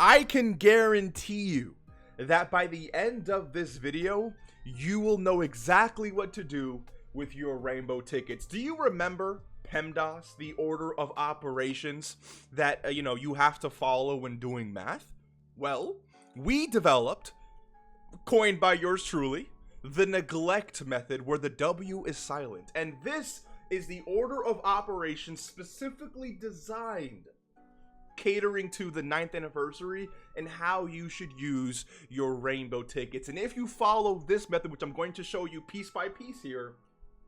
I can guarantee you that by the end of this video, you will know exactly what to do with your rainbow tickets. Do you remember PEMDAS, the order of operations that, you have to follow when doing math? Well, we developed, coined by yours truly, the neglect method, where the W is silent. And this is the order of operations specifically designed catering to the 9th anniversary and how you should use your rainbow tickets. And if you follow this method, which I'm going to show you piece by piece here,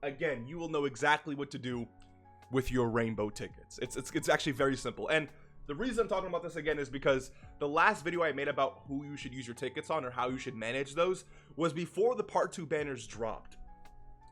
again, you will know exactly what to do with your rainbow tickets. It's actually very simple. And the reason I'm talking about this again is because the last video I made about who you should use your tickets on or how you should manage those was before the part 2 banners dropped.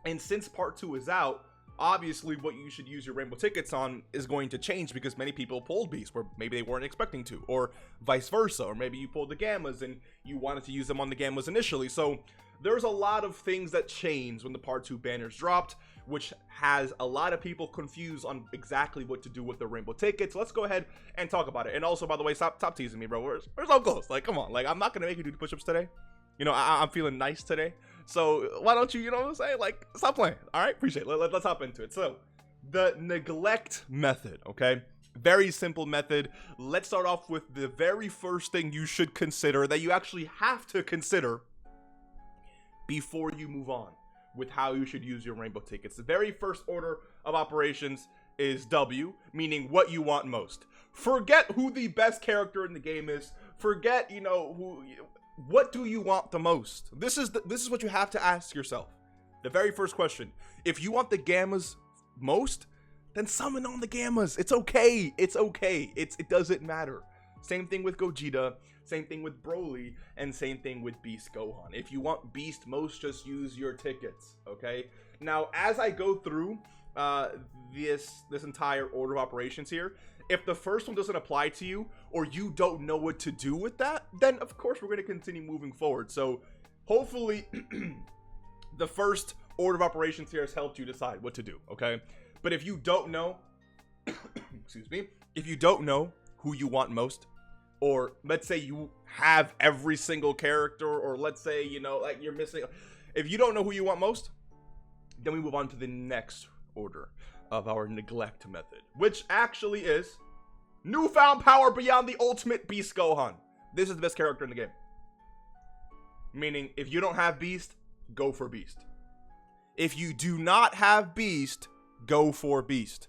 And since part 2 is out, obviously what you should use your rainbow tickets on is going to change, because many people pulled beasts where maybe they weren't expecting to, or vice versa, or maybe you pulled the gammas and you wanted to use them on the gammas initially. So there's a lot of things that changed when the part 2 banners dropped, which has a lot of people confused on exactly what to do with their rainbow tickets. Let's go ahead and talk about it. And also, by the way, stop teasing me, bro. We're so close. Like, come on. Like, I'm not gonna make you do the push-ups today. I'm feeling nice today. So why don't you, what I'm saying? Like, stop playing. All right, appreciate it. Let's hop into it. So the neglect method, okay? Very simple method. Let's start off with the very first thing you should consider, that you actually have to consider before you move on with how you should use your rainbow tickets. The very first order of operations is W, meaning what you want most. Forget who the best character in the game is. Forget, what do you want the most? This is what you have to ask yourself. The very first question. If you want the gammas most, then summon on the gammas. It's okay. It's okay. It doesn't matter. Same thing with Gogeta, same thing with Broly, and same thing with Beast Gohan. If you want Beast most, just use your tickets, okay? Now, as I go through this entire order of operations here, if the first one doesn't apply to you, or you don't know what to do with that, then of course we're going to continue moving forward. So hopefully the first order of operations here has helped you decide what to do, okay? But if you don't know, excuse me, if you don't know who you want most, or let's say you have every single character, or let's say, like you're missing, if you don't know who you want most, then we move on to the next order of our neglect method, which actually is newfound power beyond the ultimate Beast Gohan. This is the best character in the game. Meaning, if you don't have Beast, go for Beast. If you do not have Beast, go for Beast.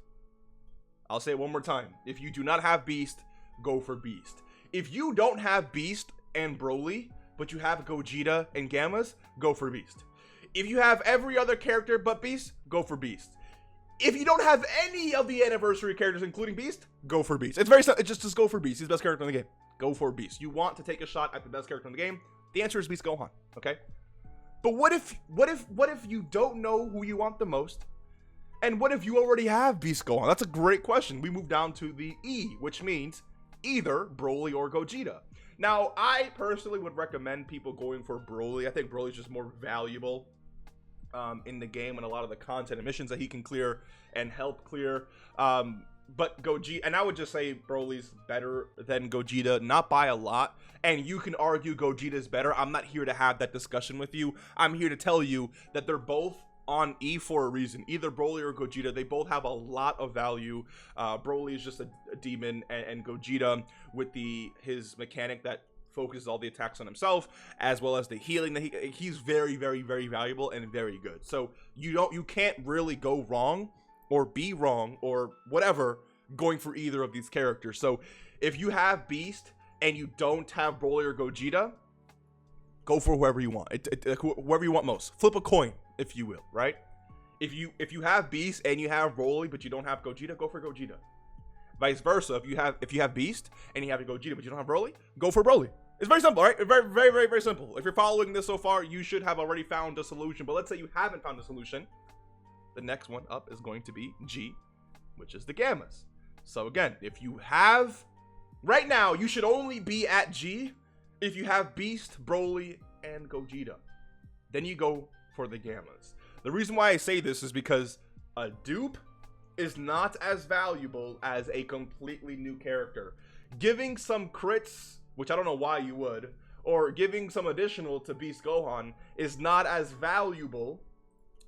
I'll say it one more time. If you do not have Beast, go for Beast. If you don't have Beast and Broly, but you have Gogeta and Gammas, go for Beast. If you have every other character but Beast, go for Beast. If you don't have any of the anniversary characters, including Beast, go for Beast. It's very simple. Just go for Beast. He's the best character in the game. Go for Beast. You want to take a shot at the best character in the game? The answer is Beast Gohan. Okay. But what if you don't know who you want the most? And what if you already have Beast Gohan? That's a great question. We move down to the E, which means either Broly or Gogeta. Now, I personally would recommend people going for Broly. I think Broly's just more valuable in the game, and a lot of the content and missions that he can clear and help clear. But Gogeta, and I would just say Broly's better than Gogeta, not by a lot. And you can argue Gogeta's better. I'm not here to have that discussion with you. I'm here to tell you that they're both on E for a reason. Either Broly or Gogeta, they both have a lot of value. Broly is just a demon, and Gogeta with his mechanic that focuses all the attacks on himself, as well as the healing that he's very, very, very valuable and very good. So you can't really go wrong or be wrong or whatever going for either of these characters. So if you have Beast and you don't have Broly or Gogeta, go for whoever you want. Whoever you want most. Flip a coin, if you will, right? If you have Beast and you have Broly but you don't have Gogeta, go for Gogeta. Vice versa, if you have Beast and you have Gogeta but you don't have Broly, go for Broly. It's very simple, right? Very, very, very, very simple. If you're following this so far, you should have already found a solution. But let's say you haven't found a solution. The next one up is going to be G, which is the Gammas. So again, if you have, right now, you should only be at G if you have Beast, Broly, and Gogeta. Then you go for the Gammas. The reason why I say this is because a dupe is not as valuable as a completely new character. Giving some crits which I don't know why you would, or giving some additional to Beast Gohan is not as valuable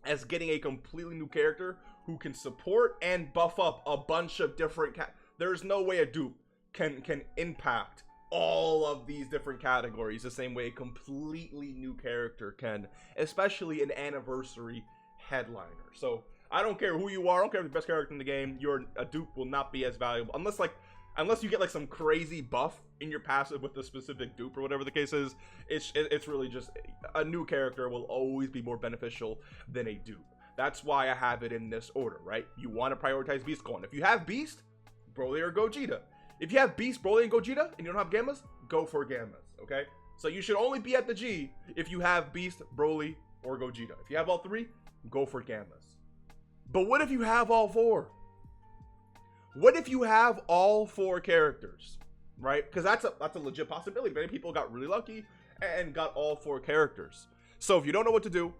as getting a completely new character who can support and buff up a bunch of different there's no way a dupe can impact all of these different categories the same way a completely new character can, especially an anniversary headliner. So I don't care who you are, I don't care if you're the best character in the game, a dupe will not be as valuable unless you get like some crazy buff in your passive with a specific dupe or whatever the case is. It's really just a new character will always be more beneficial than a dupe. That's why I have it in this order, right? You want to prioritize Beast Gohan. If you have Beast, Broly or Gogeta. If you have Beast, Broly, and Gogeta, and you don't have Gammas, go for Gammas, okay? So you should only be at the G if you have Beast, Broly, or Gogeta. If you have all three, go for Gammas. But what if you have all four? What if you have all four characters, right? Because that's a legit possibility. Many people got really lucky and got all four characters. So if you don't know what to do,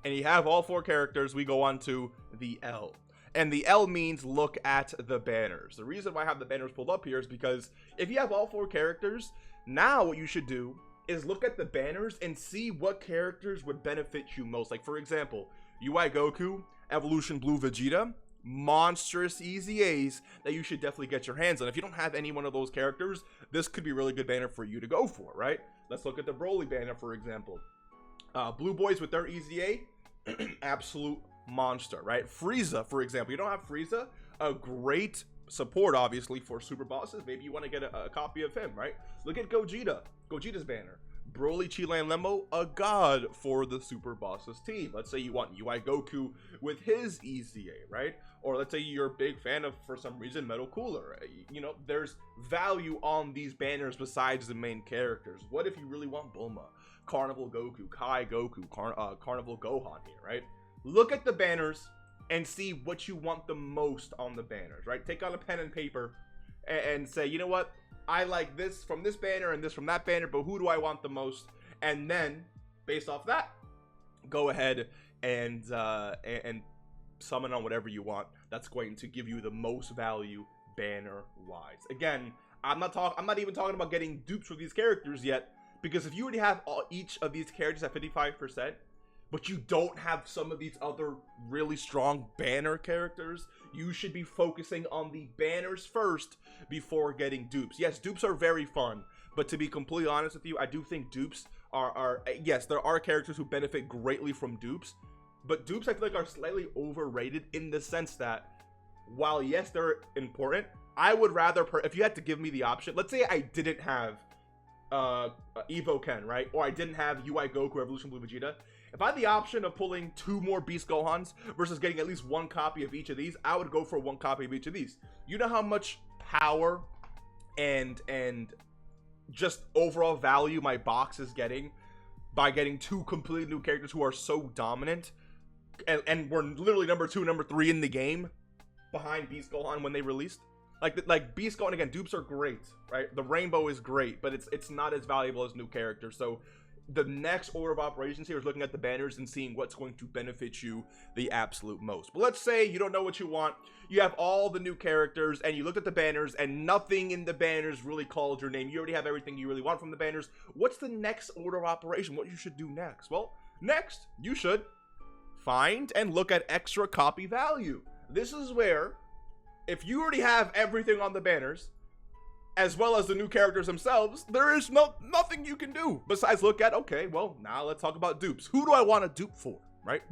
and you have all four characters, we go on to the L. And the L means look at the banners. The reason why I have the banners pulled up here is because if you have all four characters, now what you should do is look at the banners and see what characters would benefit you most. Like, for example, UI Goku, Evolution Blue Vegeta, monstrous easy A's that you should definitely get your hands on. If you don't have any one of those characters, this could be a really good banner for you to go for, right? Let's look at the Broly banner, for example. Blue Boys with their easy A, absolute monster, right? Frieza, for example. You don't have Frieza, a great support, obviously, for super bosses. Maybe you want to get a copy of him, right? Look at Gogeta's banner. Broly, Chilan Lemmo, a god for the super bosses team. Let's say you want UI Goku with his easy A, right? Or let's say you're a big fan of, for some reason, Metal Cooler. You know, there's value on these banners besides the main characters. What if you really want Bulma, Carnival Goku, Kai Goku, Carnival Gohan here, right? Look at the banners and see what you want the most on the banners, right? Take out a pen and paper and say, you know what? I like this from this banner and this from that banner, but who do I want the most? And then, based off that, go ahead and summon on whatever you want. That's going to give you the most value banner-wise. Again, I'm not even talking about getting dupes for these characters yet, because if you already have each of these characters at 55%, but you don't have some of these other really strong banner characters, you should be focusing on the banners first before getting dupes. Yes, dupes are very fun, but to be completely honest with you, I do think dupes are yes, there are characters who benefit greatly from dupes, but dupes I feel like are slightly overrated in the sense that while yes, they're important, I would rather, if you had to give me the option, let's say I didn't have Evo Ken, right? Or I didn't have UI Goku, Evolution Blue Vegeta. If I had the option of pulling 2 more Beast Gohans versus getting at least 1 copy of each of these, I would go for 1 copy of each of these. You know how much power and just overall value my box is getting by getting 2 completely new characters who are so dominant, and were literally number 2, number 3 in the game behind Beast Gohan when they released. Like Beast Gohan, again, dupes are great, right? The Rainbow is great, but it's not as valuable as new characters. So the next order of operations here is looking at the banners and seeing what's going to benefit you the absolute most. But let's say you don't know what you want. You have all the new characters and you looked at the banners and nothing in the banners really called your name. You already have everything you really want from the banners. What's the next order of operation? What you should do next? Well, next you should find and look at extra copy value. This is where, if you already have everything on the banners, as well as the new characters themselves, there is nothing you can do besides look at, okay, well, now let's talk about dupes. Who do I want to dupe for, right?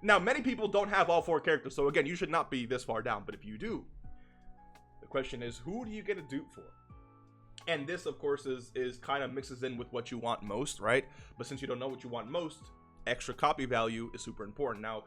Now, many people don't have all 4 characters, so again, you should not be this far down, but if you do, the question is, who do you get a dupe for? And this, of course, is kind of mixes in with what you want most, right? But since you don't know what you want most, extra copy value is super important. Now,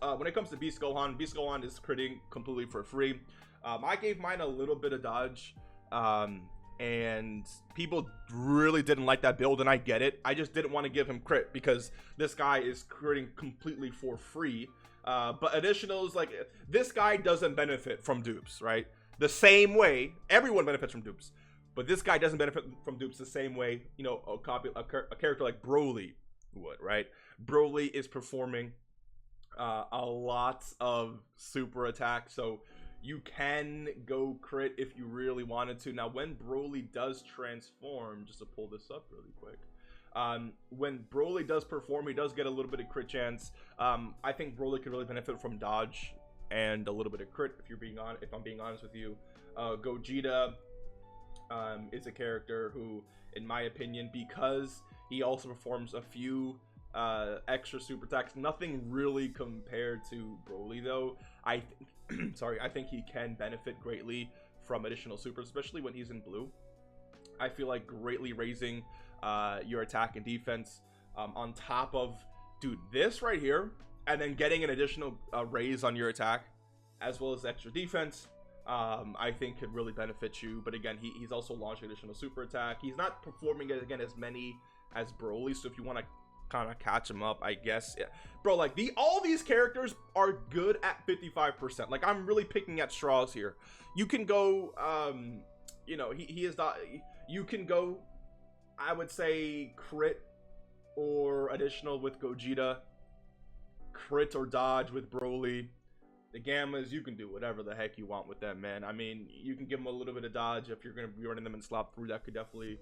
when it comes to Beast Gohan is critting completely for free. I gave mine a little bit of dodge, and people really didn't like that build, and I get it. I just didn't want to give him crit because this guy is critting completely for free. But additionals, like, this guy doesn't benefit from dupes, right? The same way everyone benefits from dupes, but this guy doesn't benefit from dupes the same way, you know, a character like Broly would, right? Broly is performing a lot of super attacks, so You can go crit if you really wanted to. Now, when Broly does transform, just to pull this up really quick, when Broly does perform, he does get a little bit of crit chance. I think Broly could really benefit from dodge and a little bit of crit. If I'm being honest with you, Gogeta is a character who, in my opinion, because he also performs a few extra super attacks, nothing really compared to Broly though. I think he can benefit greatly from additional supers, especially when he's in blue. I feel like greatly raising your attack and defense on top of, dude, this right here, and then getting an additional raise on your attack as well as extra defense, I think could really benefit you. But again, he's also launching additional super attack. He's not performing again as many as Broly, so if you want to kind of catch him up, I guess, yeah. Bro, like all these characters are good at 55%. Like, I'm really picking at straws here. You can go you know, he is not, you can go, I would say, crit or additional with Gogeta, crit or dodge with Broly. The Gammas, you can do whatever the heck you want with them, man. I mean, you can give them a little bit of dodge if you're going to be running them and slop through. That could definitely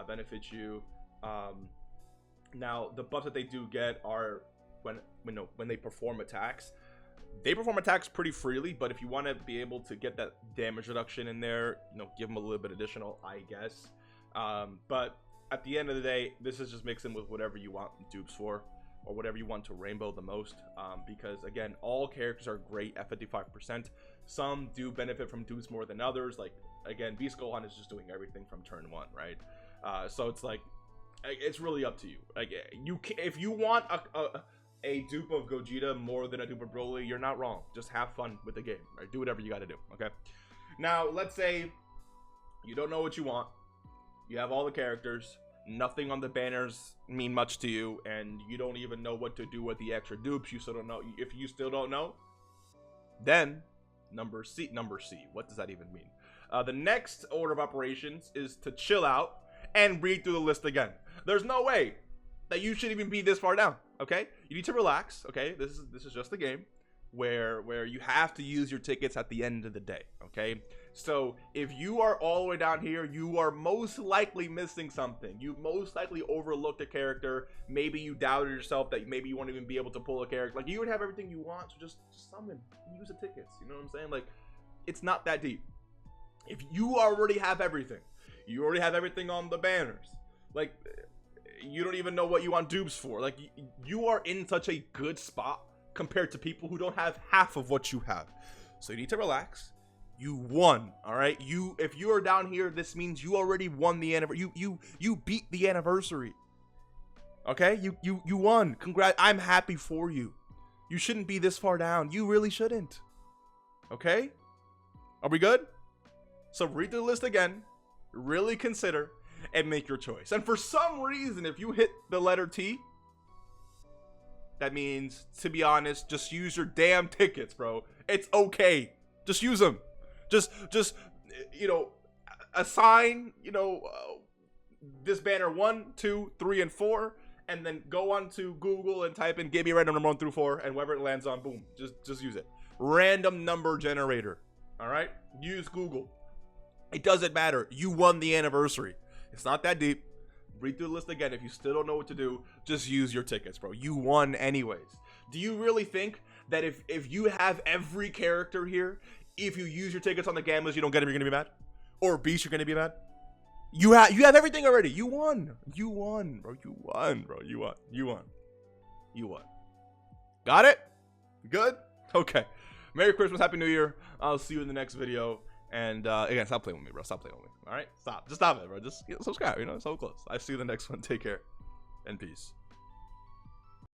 benefit you. Now, the buffs that they do get are when they perform attacks. They perform attacks pretty freely, but if you want to be able to get that damage reduction in there, you know, give them a little bit additional, I guess. But at the end of the day, this is just mixing with whatever you want dupes for, or whatever you want to rainbow the most. Because again, all characters are great at 55%. Some do benefit from dupes more than others. Like, again, Beast Gohan is just doing everything from turn 1, right? So it's like, it's really up to you. Like, if you want a dupe of Gogeta more than a dupe of Broly, you're not wrong. Just have fun with the game, right? Do whatever you got to do, okay? Now, let's say you don't know what you want. You have all the characters. Nothing on the banners mean much to you, and you don't even know what to do with the extra dupes. You still don't know. If you still don't know, then number C. What does that even mean? The next order of operations is to chill out and read through the list again. There's no way that you should even be this far down, okay? You need to relax, okay? This is just a game where you have to use your tickets at the end of the day, okay? So if you are all the way down here, you are most likely missing something. You most likely overlooked a character. Maybe you doubted yourself that maybe you won't even be able to pull a character. Like, you would have everything you want, so just summon, use the tickets. You know what I'm saying? Like, it's not that deep. If you already have everything, you already have everything on the banners. Like, you don't even know what you want dupes for. Like, you are in such a good spot compared to people who don't have half of what you have. So you need to relax. You won, all right? If you are down here, this means you already won the anniversary. You beat the anniversary. Okay? You won. Congrats. I'm happy for you. You shouldn't be this far down. You really shouldn't. Okay? Are we good? So read the list again. Really consider and make your choice. And for some reason, if you hit the letter T, that means, to be honest, just use your damn tickets, bro. It's okay. Just use them. Just you know, assign, you know, this banner 1, 2, 3, and 4, and then go on to Google and type in give me random number 1 through 4, and wherever it lands on, boom, just use it. Random number generator. All right, use Google. It doesn't matter. You won the anniversary. It's not that deep. Read through the list again. If you still don't know what to do, just use your tickets, bro. You won anyways. Do you really think that if you have every character here, if you use your tickets on the Gammas, you don't get them, you're gonna be mad? Or Beast, you're gonna be mad? You have everything already. You won. You won, bro. You won, bro. You won. You won. You won. Got it? Good? Okay. Merry Christmas. Happy New Year. I'll see you in the next video. And again, stop playing with me, bro. Stop playing with me. All right? Stop. Just stop it, bro. Just subscribe. You know, it's so close. I see you in the next one. Take care and peace.